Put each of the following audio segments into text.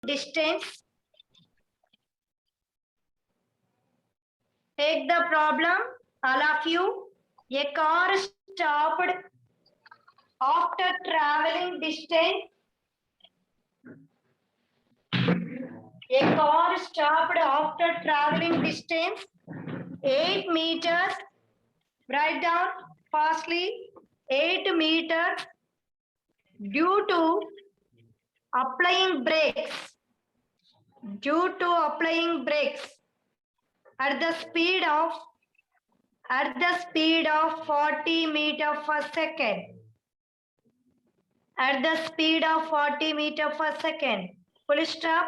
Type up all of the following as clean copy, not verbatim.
distance. Take the problem, all of you. A car stopped after traveling distance. A car stopped after traveling distance 8 meters. Write down fastly. 8 meters due to applying brakes. Due to applying brakes at the speed of 40 meters per second. At the speed of 40 meters per second. Full stop.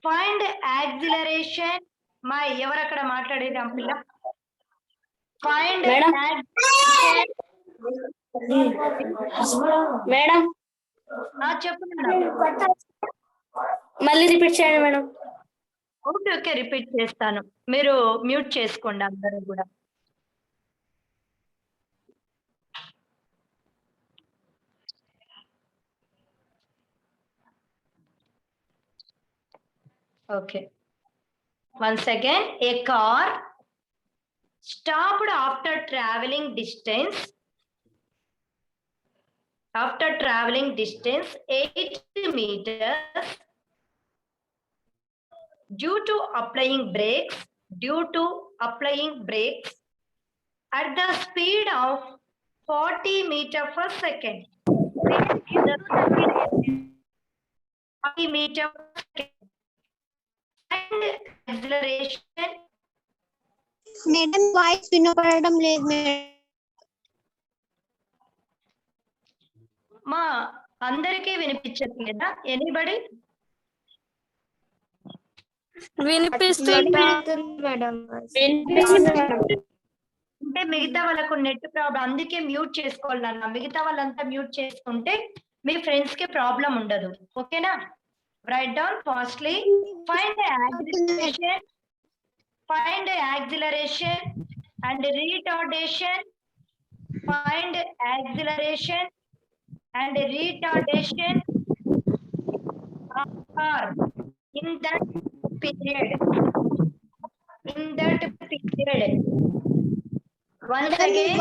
Find acceleration. My ఎవరక్కడ మాట్లాడేది అంపిల్ల? Find acceleration. Madam చెప్పు మళ్ళీ repeat చేయండి madam. Okay repeat చేస్తాను. మీరు mute చేసుకోండి అందరూ కూడా. Okay. Once again, a car stopped after traveling distance. After traveling distance 8 meters due to applying brakes at the speed of 40 meters per second. 40 meters per second. And acceleration. Madam, voice వినపడడం లేదు madam. మా అందరికీ వినిపించట్లేదా? Anybody? వినిపిస్తుంది madam. అంటే మిగతా వాళ్ళకు net problem, అందుకే mute చేసుకోవాలన్నా. మిగతా వాళ్ళంతా మ్యూట్ చేసుకుంటే మీ ఫ్రెండ్స్ కి ప్రాబ్లం ఉండదు. ఓకేనా? Right down fastly. Find acceleration and retardation. Find acceleration and retardation are in that period. Once again,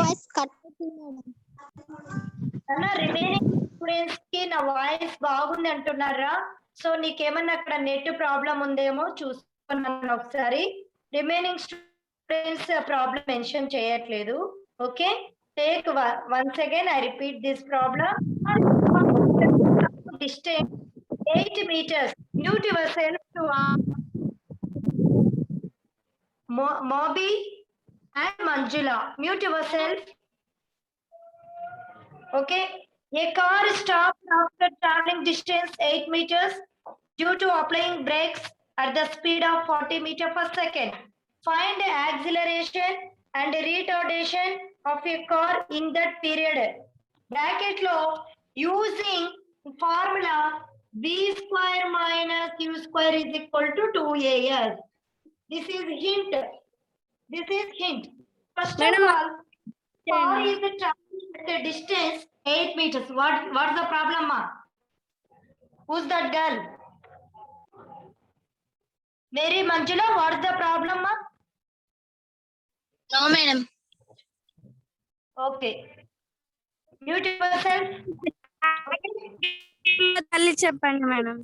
remaining students కి నా వాయిస్ బాగుంది అంటున్నారా? సో నీకేమన్నా అక్కడ నెట్ ప్రాబ్లం ఉందేమో చూసుకున్నాను ఒకసారి. రిమైనింగ్ స్టూడెంట్స్ ప్రాబ్లం మెన్షన్ చేయట్లేదు. Okay, take once again I repeat this problem. Distance 8 meters. Mute yourself to Moby and Manjula. Mute yourself. Okay. A car stopped after traveling distance 8 meters due to applying brakes at the speed of 40 meters per second. Find the acceleration and retardation of a car in that period. Bracket lo using formula v square minus u square is equal to 2as. This is hint. First of all, car is traveling at a distance 8 meters. What's the problem, ma? Who's that girl? Mary Manjula, what's the problem, ma? No, madam. Okay. Mute yourself. మళ్ళీ చెప్పండి madam.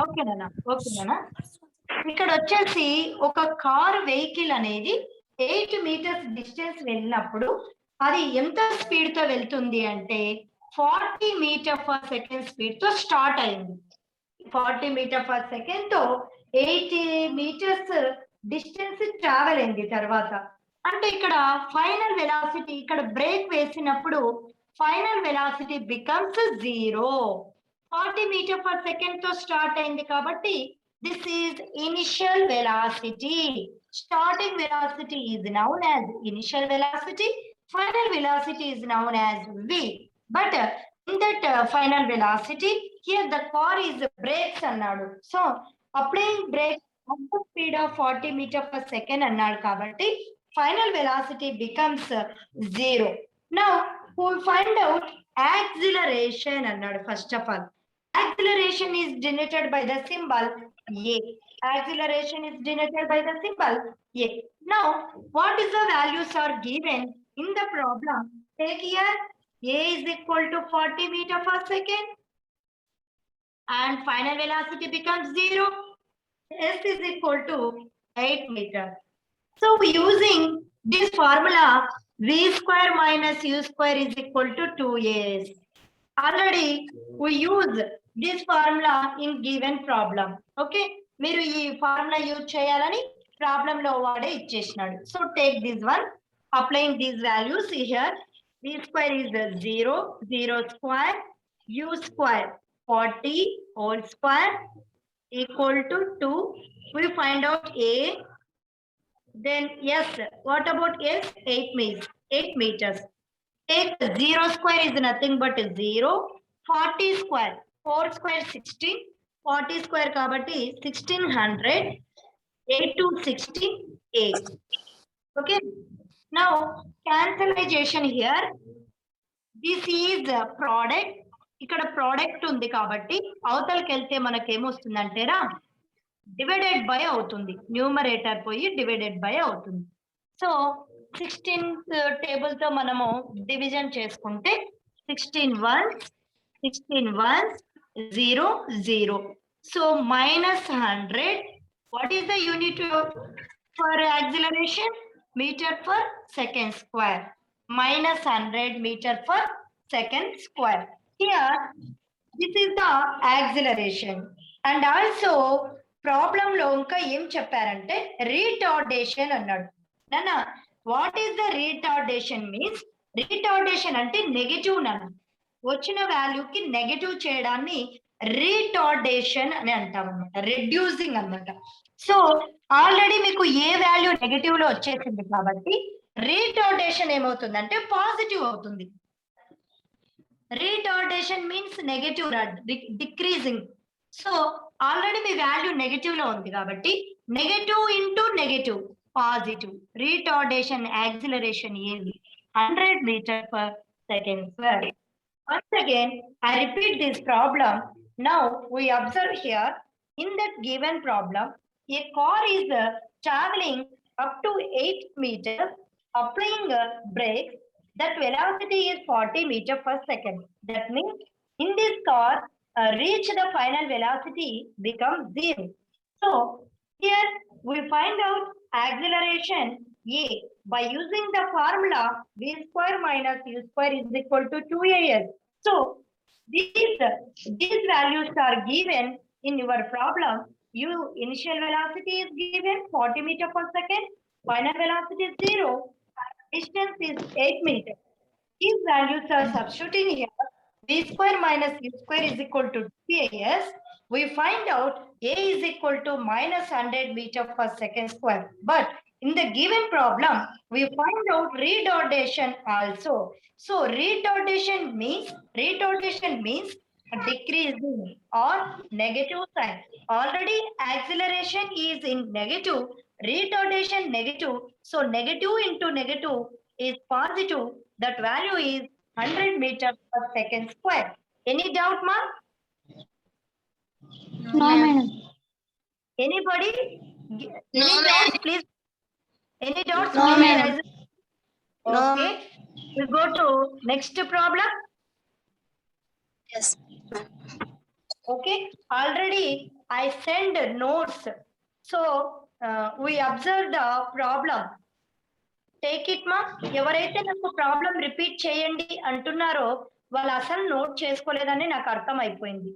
Okay నాన్న. ఇక్కడ వచ్చేసి ఒక car vehicle అనేది 8 metres distance వెళ్ళినప్పుడు అది ఎంత స్పీడ్ తో వెళ్తుంది అంటే 40 మీటర్ పర్ సెకండ్ స్పీడ్ తో స్టార్ట్ అయింది. 40 మీటర్ పర్ సెకండ్ తో 80 మీటర్స్ డిస్టెన్స్ ట్రావెల్ అయింది. తర్వాత అంటే ఇక్కడ ఫైనల్ వెలాసిటీ, ఇక్కడ బ్రేక్ వేసినప్పుడు final velocity becomes 0. 40 meter per second తో స్టార్ట్ అయింది కాబట్టి this is initial velocity. Starting velocity is known as initial velocity. Final velocity is known as v. But in that final velocity, here the car is brakes annadu. So applying brakes at the speed of 40 meters per second annadu kabatti final velocity becomes 0. Now we will find out acceleration annadu. First of all, acceleration is denoted by the symbol A. Acceleration is denoted by the symbol A. Now, what is the values are given in the problem? Take here, A is equal to 40 meter per second and final velocity becomes 0. S is equal to 8 meter. So using this formula, V square minus U square is equal to 2AS. Already we use this formula in given problem. Okay, మీరు ఈ formula use చేయాలని problem లో వాడే ఇచ్చేసినాడు. So take this one, applying these values here. V square is 0, 0 square, U square 40 whole square equal to 2. We find out A. Then yes, what about S? 8 meters. Take 0 square is nothing but 0. 40 square, 4 square 16, 40 square kabatti 1600, 8 to 16, 8. Okay, now cancellation here. This is a product. ఇక్కడ product ఉంది కాబట్టి అవతలకి వెళ్తే మనకి ఏమొస్తుందంటేరా divided by అవుతుంది, numerator పోయి divided by అవుతుంది. So 16th table తో మనము డివిజన్ చేసుకుంటే 16 1s 0 0. So -100. What is the unit for acceleration? Meter per second square. -100 meter per second square. Here, this is the acceleration. And also, problem లో ఇంకా ఏం చెప్పారంటే retardation అన్నాడు. నాన్న, what is the retardation means? Retardation అంటే negative నాన్న, వచ్చిన వాల్యూకి negative చేయడాన్ని రిటార్డేషన్ అని అంటాం అనమాట, రెడ్యూసింగ్ అన్నమాట. సో ఆల్రెడీ మీకు ఏ వాల్యూ నెగటివ్ లో వచ్చేసింది కాబట్టి రిటార్డేషన్ ఏమవుతుందంటే పాజిటివ్ అవుతుంది. Retardation means negative, decreasing. So already మీ వాల్యూ నెగటివ్ లో ఉంది కాబట్టి negative into negative positive. Retardation acceleration ఏది? 100 meter per second square. Once again, I repeat this problem. Now we observe here in that given problem, a car is traveling up to 8 meters, applying brakes. That velocity is 40 meter per second. That means in this car, reach the final velocity becomes 0. So here we find out acceleration A by using the formula V square minus U square is equal to 2AS. So these values are given in your problem. Initial velocity is given 40 meter per second, final velocity is 0, distance is 8 meters. These values are substituting here. V square minus U square is equal to 2AS. We find out A is equal to -100 meter per second square. But in the given problem, we find out retardation also. So retardation means decreasing or negative sign. Already acceleration is in negative, retardation negative. So negative into negative is positive. That value is 100 meters per second square. Any doubt, ma? No, madam. Anybody? No, Any doubts, please? Any doubts? No, Please madam. raise it. Okay. We go to next problem. Yes. Okay. Already I send notes. So we observe the problem. Take it, ma. ఎవరైతే నాకు problem repeat చేయండి అంటున్నారో వాళ్ళు అసలు note చేసుకోలేదని నాకు అర్థం అయిపోయింది.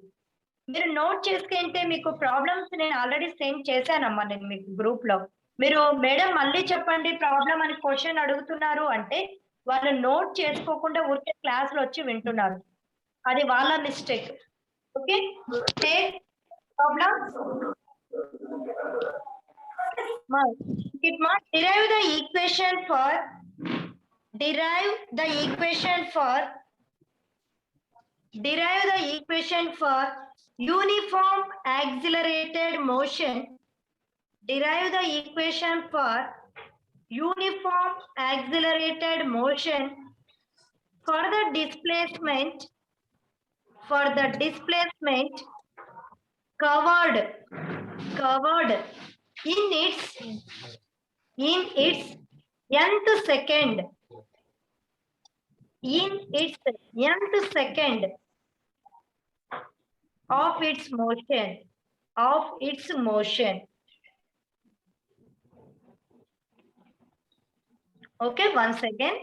మీరు నోట్ చేసుకుంటే మీకు ప్రాబ్లమ్స్ నేను ఆల్రెడీ సెండ్ చేశానమ్మా నేను మీకు గ్రూప్ లో. మీరు మేడం మళ్ళీ చెప్పండి ప్రాబ్లం అని క్వశ్చన్ అడుగుతున్నారు అంటే వాళ్ళు నోట్ చేసుకోకుండా ఊరికే క్లాస్ లో వచ్చి వింటున్నారు, అది వాళ్ళ mistake. Okay, take problem. Derive the equation for uniform accelerated motion. Derive the equation for uniform accelerated motion for the displacement for the displacement covered in its nth second, in its nth second of its motion. Okay, once again,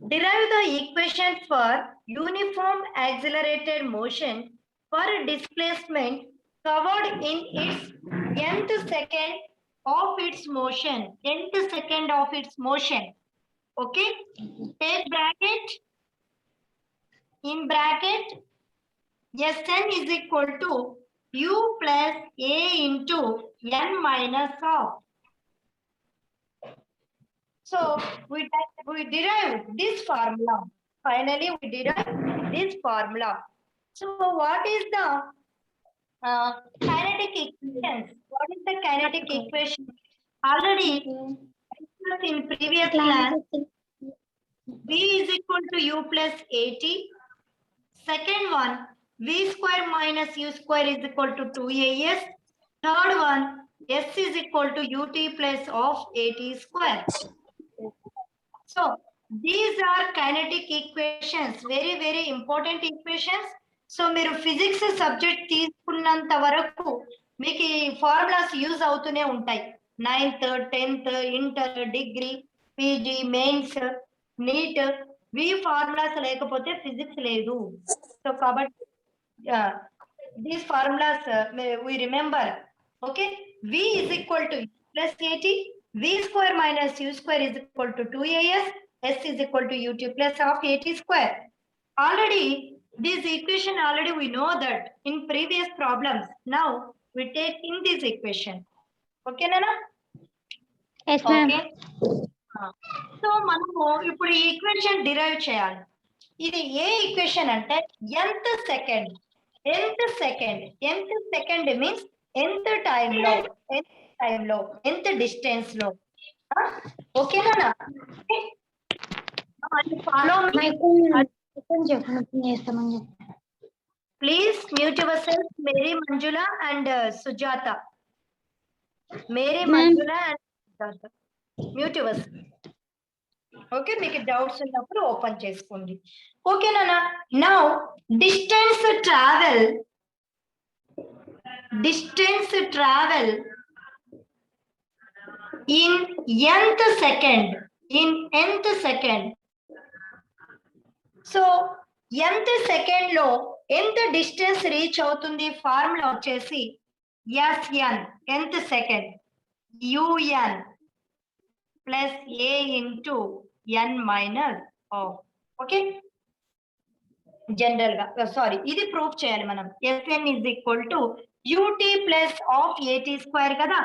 derive the equation for uniform accelerated motion for displacement covered in its nth second of its motion. Nth second of its motion. Okay, take bracket. In bracket, Sn is equal to u plus a into n minus of. So we derived this formula. Finally, we derived this formula. So what is the kinetic equation? What is the kinetic equation? Already in previous class, V is equal to u plus at. Second one, V square minus u square is equal to 2as. Third one, S is equal to ut plus of at square. So these are kinetic equations, very important equations. So మీరు physics subject తీసుకున్నంత వరకు మీకు ఈ formulas use అవుతూనే ఉంటాయి. 9th 10th inter degree PG mains NEET వి formulas లేకపోతే physics లేదు. సో కాబట్టి these formulas we remember. Okay, V is equal to plus at, V square minus u square is equal to 2as, S is equal to ut plus of at square. Already this equation we know that in previous problems. Now we take in this equation. Okay Nana? Yes ma'am. Okay. So మనము ఇప్పుడు ఈ equation derive చేయాలి. ఇది ఏ equation అంటే nth second means nth టైంలో nth distance లో. ఓకేనా? Follow me. Please mute yourself, Mary Manjula and Sujata. Mary Manjula and Sujata. Mute yourself. Okay, make it doubts ఉన్నప్పుడు ఓపెన్ చేసుకోండి. ఓకేనా? Now distance travel in nth second. So nth second లో ఎంత distance reach అవుతుంది? Formula వచ్చేసి Sn nth second un plus a into n minus of. Okay, general గా sorry ఇది proof చేయాలి మనం. Sn is equal to ut plus of at square కదా.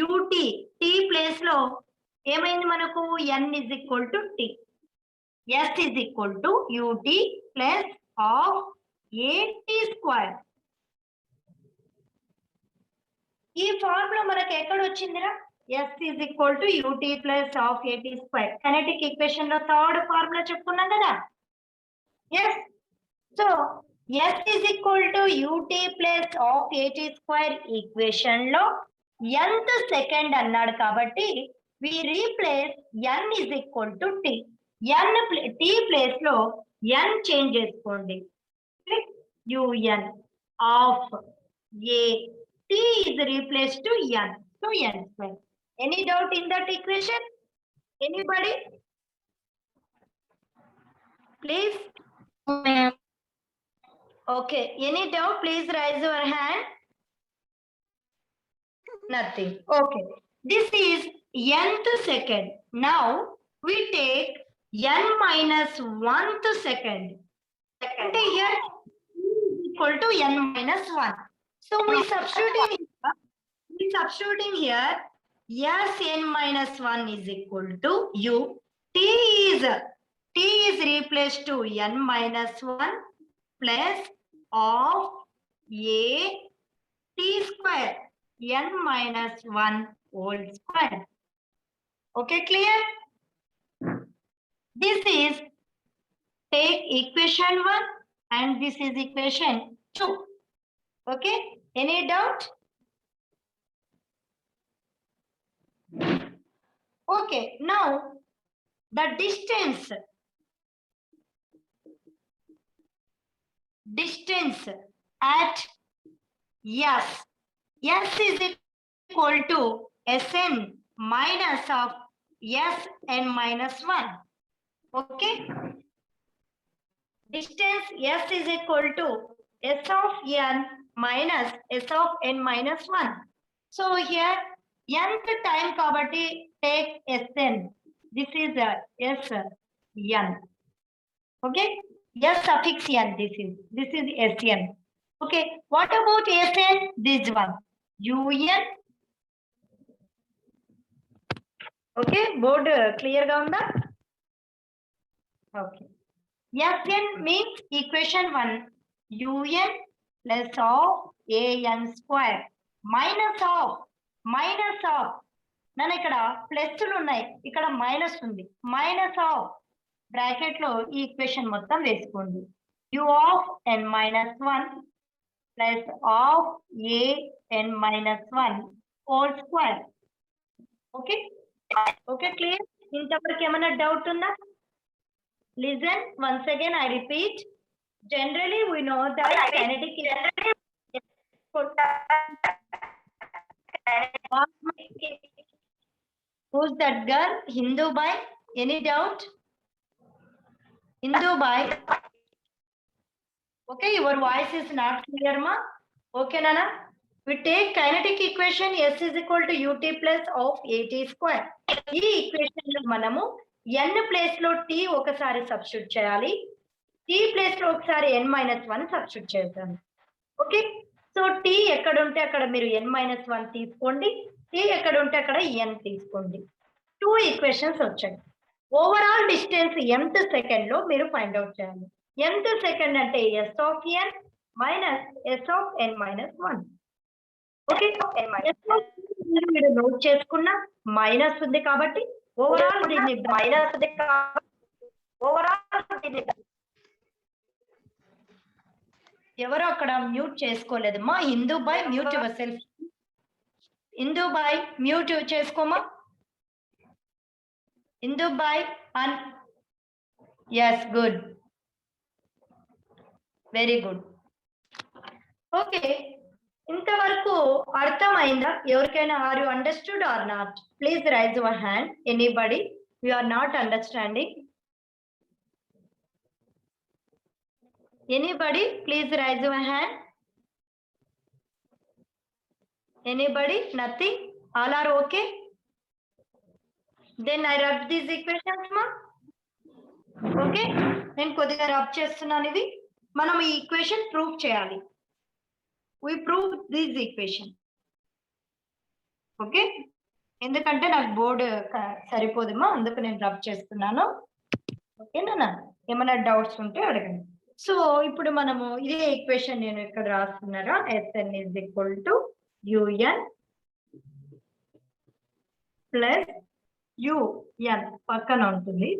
ut t place లో ఏమైంది మనకు? n is equal to t. S is equal to ut plus of at square. ఈ formula మనకి ఎక్కడ వచ్చిందిరా? S is equal to ut plus of at square. Kinetic equation లో third formula చెప్పుకున్నాం కదా. Yes. So S is equal to ut plus of at square equation లో nth second అన్నాడు కాబట్టి we replace n is equal to t. t place లో n change చేసుకోండి. un of a t is replaced to n. So n square. Any doubt in that equation? Anybody? Please. Okay. Any doubt? Please raise your hand. Nothing. Okay. This is nth second. Now we take n minus 1th second. Here is equal to n minus 1. So we substituting here Sn minus 1 is equal to u. T is replaced to n minus 1 plus of a t square n minus 1 whole square. Okay, clear? This is take equation 1 and this is equation 2. Okay, any doubt? Okay, now the distance at S is equal to Sn minus of Sn minus 1. Okay, distance S is equal to S of n minus S of n minus 1. So here nth time kabatti take Sn. This is S n. Okay, S suffix n. This is Sn. Okay, what about Sn? This one Un. Okay, board clear ga unda? Okay, Sn means equation 1 Un plus of an square minus of నన్ను ఇక్కడ ప్లస్లు ఉన్నాయి, ఇక్కడ minus ఉంది, minus of bracket లో ఈ equation మొత్తం వేసుకోండి. u of n minus 1 plus of a n minus 1 whole square. Okay okay, clear? ఇంతవరకు ఏమైనా డౌట్ ఉందా? Listen once again, I repeat. Generally we know that kinetic energy. Who's that girl? Hindu Bai? Any doubt? Hindu Bai? Okay, your voice is not clear, ma. Okay, Nana. We take kinetic equation S is equal to ut plus of at square. ఈ equation లో మనము n place లో t ఒకసారి substitute చేయాలి, t place లో ఒకసారి n minus 1 substitute చేద్దాం. Okay, so t ఎక్కడ ఉంటే అక్కడ మీరు n minus 1 తీసుకోండి, t ఎక్కడ ఉంటే అక్కడ n తీసుకోండి. 2 ఈక్వేషన్స్ వచ్చాయి. ఓవరాల్ డిస్టెన్స్ nth సెకండ్ లో మీరు ఫైండ్ అవుట్ చేయాలి. nth సెకండ్ అంటే s of n minus s of n minus 1. Okay, మీరు నోట్ చేసుకున్న మైనస్ ఉంది కాబట్టి ఓవరాల్ దీన్ని ఎవరో అక్కడ మ్యూట్ చేసుకోలేదమ్మా. Hindu boy mute yourself. Hindu boy mute చేసుకోమా. హిందూ బాయ్ అన్. Yes, good, very good. Okay, ఇంతవరకు అర్థమైందా ఎవరికైనా? Are you understood or not? Please raise your hand. Anybody you are not understanding? Anybody, please raise your hand. Anybody? Nothing? All are okay? Then I rub these equations, ma. Okay? నేను కొద్దిగా rub చేస్తున్నాను. ఇది మనం ఈ equation prove చేయాలి. We prove this equation. Okay, ఎందుకంటే నాకు board సరిపోదమ్మా, అందుకు నేను రబ్ చేస్తున్నాను. ఓకేనా? ఏమైనా డౌట్స్ ఉంటే అడగండి. సో ఇప్పుడు మనము ఇదే ఈక్వేషన్ నేను ఇక్కడ రాస్తున్నారా, Sn is equal to Un plus Un పక్కన ఉంటుంది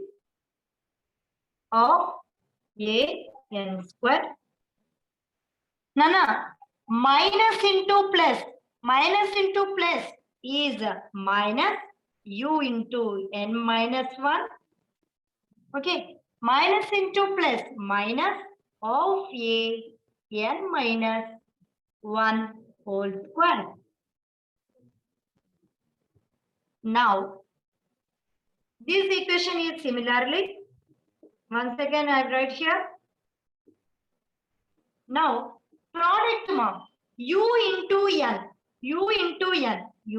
ఆఫ్ an స్క్వేర్. నానా minus into plus is minus u into n minus 1. Okay, minus into plus minus of n minus 1 whole square. Now this equation is similarly, once again I write here. Now product ma u into n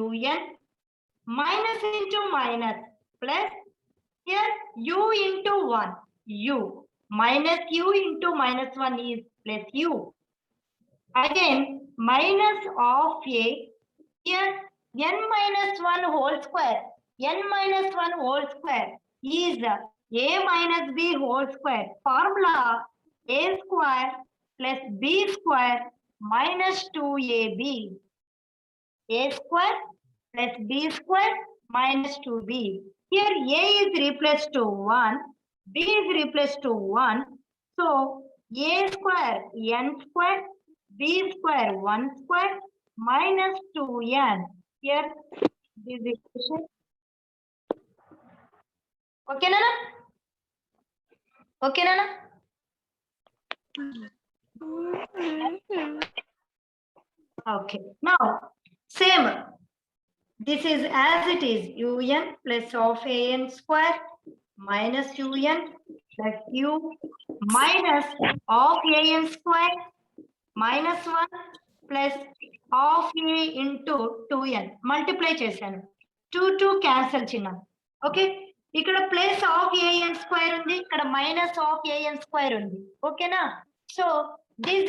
un minus into minus plus here u into 1 u minus u into minus 1 is plus u. Again minus of a, here n minus 1 whole square is a minus b whole square. Formula a square plus b square minus 2ab. A square plus b square minus 2b. Here a is replaced to 1, b is replaced to 1. So a square n square b square 1 square minus 2n. Here this equation. Okay, Nana? Okay, Nana? Okay. Now, same. This is as it is un plus of an square minus un plus u minus of an square minus 1 plus of a into 2n. Multiply చేశాను. 2 cancel చిన్న. Okay, ఇక్కడ plus of an square ఉంది, ఇక్కడ minus of an square ఉంది. ఓకేనా? So this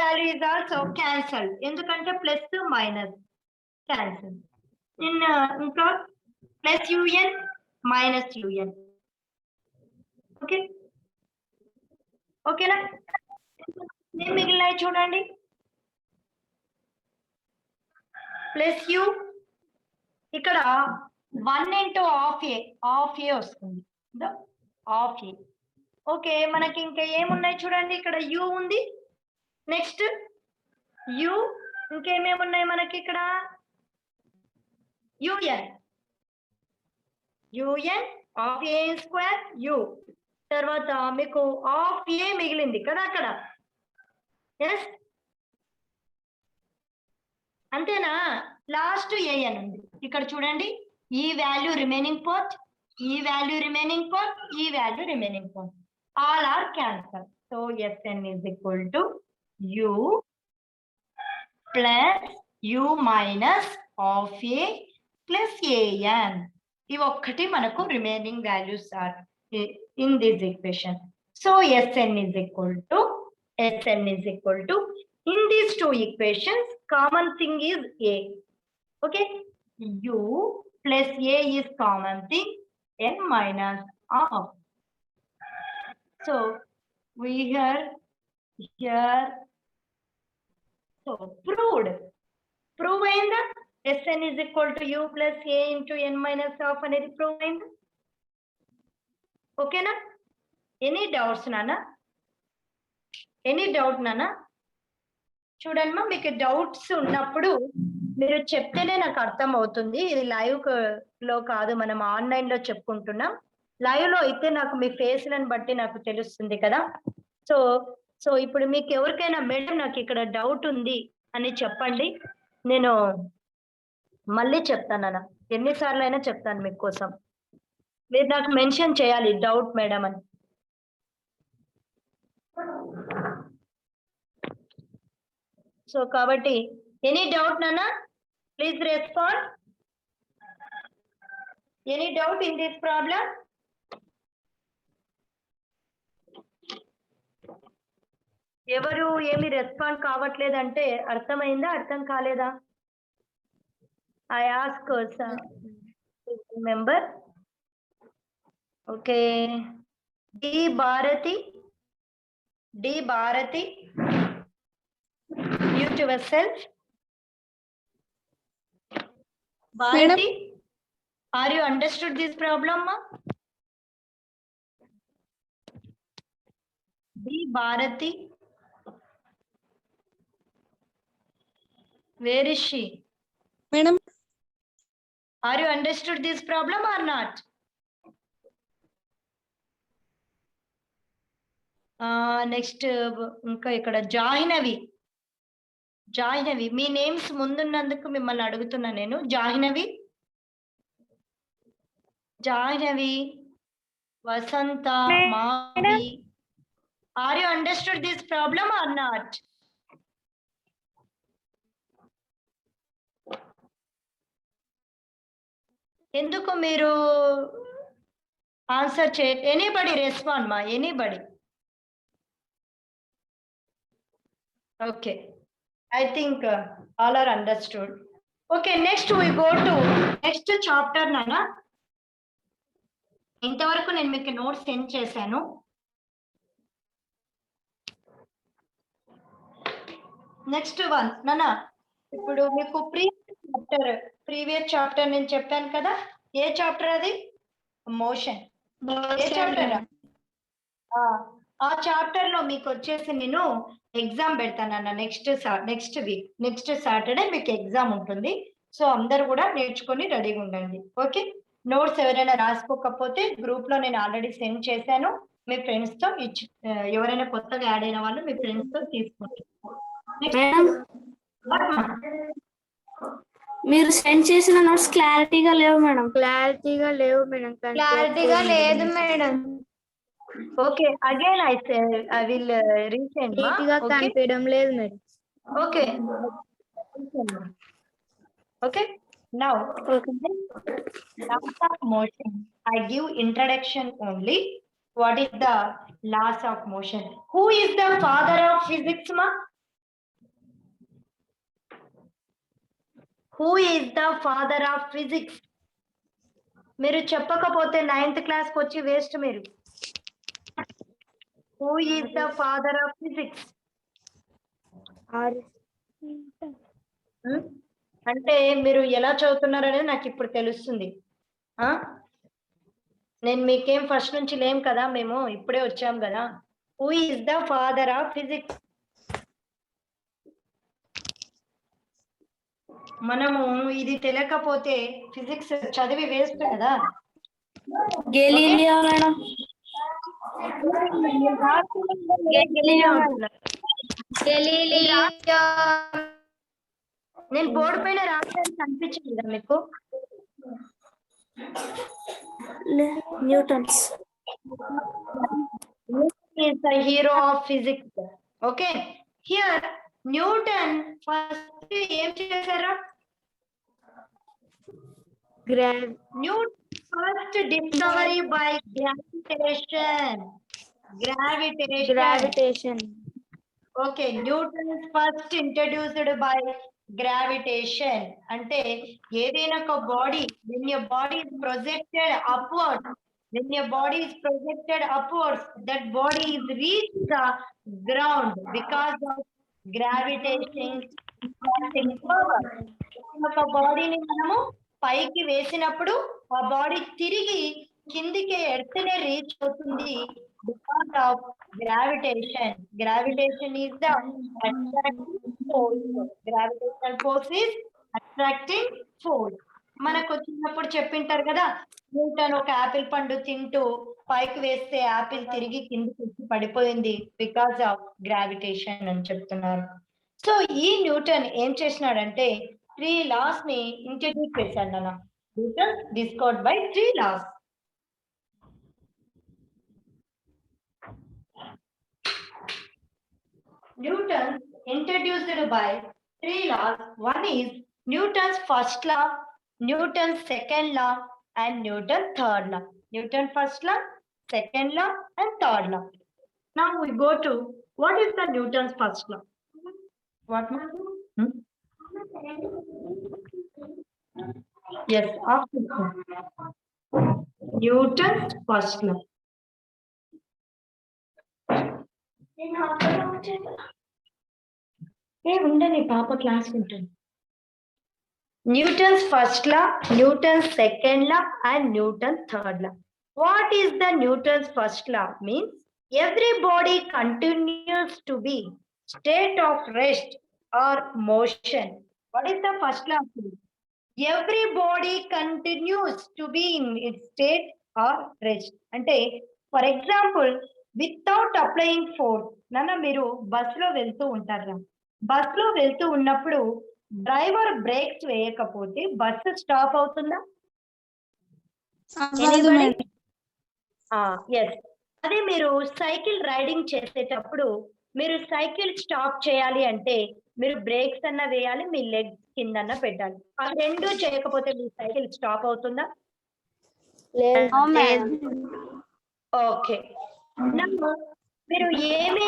value is also cancelled. ఎందుకంటే plus minus cancel. ఇంకా plus un minus un. Okay, ఓకేనా? ఏం మిగిలినాయి చూడండి. ప్లస్ u ఇక్కడ 1 into ఆఫ్ ఏ వస్తుంది, ఆఫ్ ఏ. ఓకే, మనకి ఇంకా ఏమున్నాయి చూడండి. ఇక్కడ u ఉంది, నెక్స్ట్ u, ఇంకేమేమి ఉన్నాయి మనకి ఇక్కడ un of A square u, తర్వాత మీకు ఆఫ్ ఏ మిగిలింది కదా అక్కడ. ఎస్, అంతేనా? లాస్ట్ an ఉంది ఇక్కడ చూడండి. ఈ వాల్యూ రిమైనింగ్ పార్ట్, ఈ వాల్యూ రిమైనింగ్ పార్ట్, ఈ value remaining part, all are cancel. So Sn is equal to u plus u minus of a plus an. ఇవి ఒక్కటి మనకు remaining values are in this equation. So Sn is equal to in these two equations common thing is a. Okay, u plus a is common thing, n minus of. So we here so prove అయిందా? Sn is equal to u plus a into n minus of అనేది prove అయిందా? ఓకేనా? Any doubts నానా? Any doubt నానా? చూడమ్మా, మీకు doubts ఉన్నప్పుడు మీరు చెప్తేనే నాకు అర్థం అవుతుంది. ఇది లైవ్ లో కాదు, మనం ఆన్లైన్ లో చెప్పుకుంటున్నాం. లైవ్ లో అయితే నాకు మీ ఫేస్లను బట్టి నాకు తెలుస్తుంది కదా. సో ఇప్పుడు మీకు ఎవరికైనా మేడం నాకు ఇక్కడ డౌట్ ఉంది అని చెప్పండి, నేను మళ్ళీ చెప్తాను. ఎన్నిసార్లు అయినా చెప్తాను మీకోసం. మీరు నాకు మెన్షన్ చేయాలి డౌట్ మేడం అని. సో కాబట్టి ఎనీ డౌట్ నానా, please respond. Any doubt in this problem? ఎవరు ఏమి రెస్పాండ్ కావట్లేదంటే అర్థమైందా, అర్థం కాలేదా? I ask member. Okay, D Bharati, mute yourself. Bharati, are you understood this problem, ma? D Bharati, where is she? Madam, are you understood this problem or not? Next ఇంకా ఇక్కడ జాహ్నవి, మీ names ముందున్నందుకు మిమ్మల్ని అడుగుతున్నా నేను. Jahnavi, Vasantha, Mavi, are you understood this problem or not? ఎందుకు మీరు answer anybody respond మా, anybody? Okay, I think all are understood. Okay, next we go to next chapter nana. ఇంతవరకు నేను మీకు నోట్స్ సెండ్ చేశాను. నెక్స్ట్ వన్ నానా, ఇప్పుడు మీకు ప్రీవియస్ చాప్టర్ నేను చెప్పాను కదా. ఏ చాప్టర్ అది? మోషన్. ఏ చాప్టర్? ఆ చాప్టర్ లో మీకు వచ్చేసి నేను ఎగ్జామ్ పెడతానన్న నెక్స్ట్ వీక్ నెక్స్ట్ సాటర్డే మీకు ఎగ్జామ్ ఉంటుంది. సో అందరు కూడా నేర్చుకొని రెడీగా ఉండండి. ఓకే, నోట్స్ ఎవరైనా రాసుకోకపోతే గ్రూప్ లో నేను ఆల్రెడీ సెండ్ చేశాను. మీ ఫ్రెండ్స్ తో ఎవరైనా కొత్తగా యాడ్ అయిన వాళ్ళు మీ ఫ్రెండ్స్ తో తీసుకోండి. మేడం మీరు సెండ్ చేసిన నోట్స్ క్లారిటీగా లేవు మేడం. క్లారిటీగా లేదు madam. Okay, again I will resend. నీట్గా కనిపించడం లేదు madam. Okay. Okay. Now, laws of motion. I give introduction only. What is the laws of motion? Who is the father of physics, ma? Who is the father of physics? మీరు చెప్పకపోతే 9th class కి వచ్చి waste మీరు. Who is the father of physics? అంటే మీరు ఎలా చదువుతున్నారనేది నాకు ఇప్పుడు తెలుస్తుంది. నేను మీకేం ఫస్ట్ నుంచి లేం కదా, మేము ఇప్పుడే వచ్చాం కదా. Who is the father of physics? మనము ఇది తెలియకపోతే ఫిజిక్స్ చదివి వేస్ట్ కదా. Galileo madam. నేను బోర్డు పైన రాసాను, కనిపించింది కదా మీకు? Newton's is the hero of physics. Okay, here Newton first ఏం చేశారు? Newton first discovery by gravitation. Okay, Newton first introduced by gravitation. అంటే ఏదైనా ఒక body, when your body is projected upwards, that body is reached the ground because of gravitation power. ఒక బాడీని మనము పైకి వేసినప్పుడు ఆ బాడీ తిరిగి కిందికి ఎర్త్నే రీచ్ అవుతుంది because of gravitation. Gravitation is the attracting force. Gravitational force is attracting force. మనకు వచ్చినప్పుడు చెప్పింటారు కదా, న్యూటన్ ఒక యాపిల్ పండు తింటూ పైకి వేస్తే యాపిల్ తిరిగి కిందికి వచ్చి పడిపోయింది బికాస్ ఆఫ్ గ్రావిటేషన్ అని చెప్తున్నారు. సో ఈ న్యూటన్ ఏం చేసినాడంటే 3 laws ని ఇంట్రడ్యూస్ చేశాడు నాన్న. Newton discovered by 3 laws. Newton introduced by 3 laws. One is Newton's first law, Newton's second law, and Newton's third law. Newton's first law, second law, and third law. Now we go to what is the Newton's first law? What? Yes, after Newton's first law. ఉండని పాప class ఉంటుంది. Newton's first law, Newton's second law, and Newton's third law. What is the Newton's first law? Means every body continues to be state of rest or motion. What is the first law? Every body continues to be in its state or rest. అంటే for example without applying force. నాన్న మీరు bus లో వెళ్తూ ఉంటారు, bus లో వెళ్తూ ఉన్నప్పుడు driver breaks వేయకపోతే బస్సు స్టాప్ అవుతుందా? ఎస్. అదే మీరు సైకిల్ రైడింగ్ చేసేటప్పుడు మీరు సైకిల్ స్టాప్ చేయాలి అంటే మీరు బ్రేక్స్ అన్న వేయాలి, మీ లెగ్స్ కిందన్న పెట్టాలి. ఆ రెండు చేయకపోతే మీ సైకిల్ స్టాప్ అవుతుందా? ఓకే. మీరు ఏమీ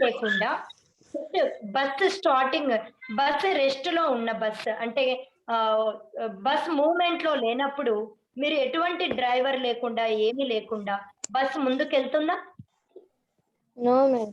లేకుండా బస్ స్టార్టింగ్, బస్ రెస్ట్ లో ఉన్న బస్ అంటే బస్ మూవ్మెంట్ లో లేనప్పుడు మీరు ఎటువంటి డ్రైవర్ లేకుండా ఏమీ లేకుండా బస్ ముందుకెళ్తుందా? No madam.